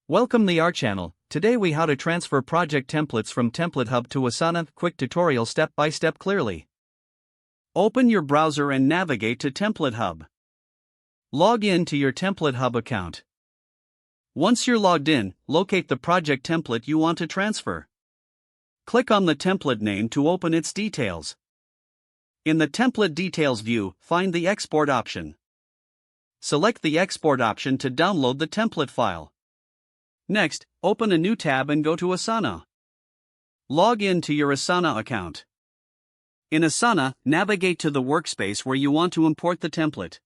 Welcome to our channel. Today we how to transfer project templates from TemplateHub to Asana. Quick tutorial step by step clearly. Open your browser and navigate to TemplateHub. Log in to your TemplateHub account. Once you're logged in, locate the project template you want to transfer. Click on the template name to open its details. In the Template Details view, find the Export option. Select the Export option to download the template file. Next, open a new tab and go to Asana. Log in to your Asana account. In Asana, navigate to the workspace where you want to import the template.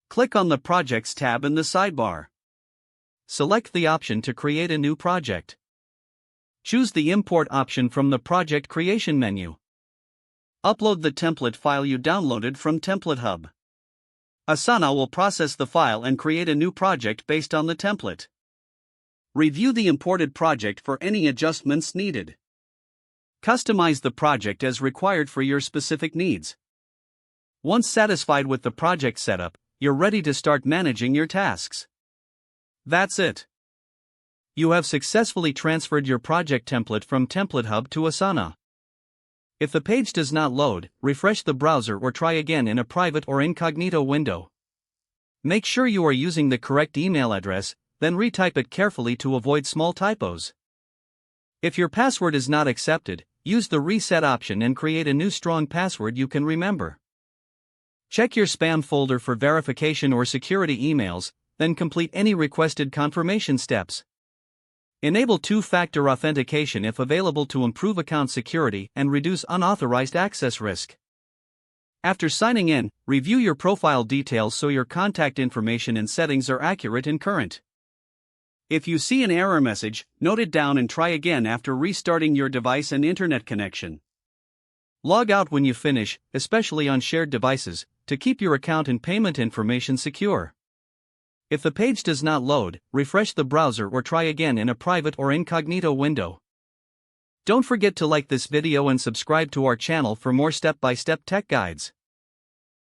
Click on the Projects tab in the sidebar. Select the option to create a new project. Choose the Import option from the Project Creation menu. Upload the template file you downloaded from TemplateHub. Asana will process the file and create a new project based on the template. Review the imported project for any adjustments needed. Customize the project as required for your specific needs. Once satisfied with the project setup, you're ready to start managing your tasks. That's it. You have successfully transferred your project template from TemplateHub to Asana. If the page does not load, refresh the browser or try again in a private or incognito window. Make sure you are using the correct email address, then retype it carefully to avoid small typos. If your password is not accepted, use the reset option and create a new strong password you can remember. Check your spam folder for verification or security emails, then complete any requested confirmation steps. Enable two-factor authentication if available to improve account security and reduce unauthorized access risk. After signing in, review your profile details so your contact information and settings are accurate and current. If you see an error message, note it down and try again after restarting your device and internet connection. Log out when you finish, especially on shared devices, to keep your account and payment information secure. If the page does not load, refresh the browser or try again in a private or incognito window. Don't forget to like this video and subscribe to our channel for more step-by-step tech guides.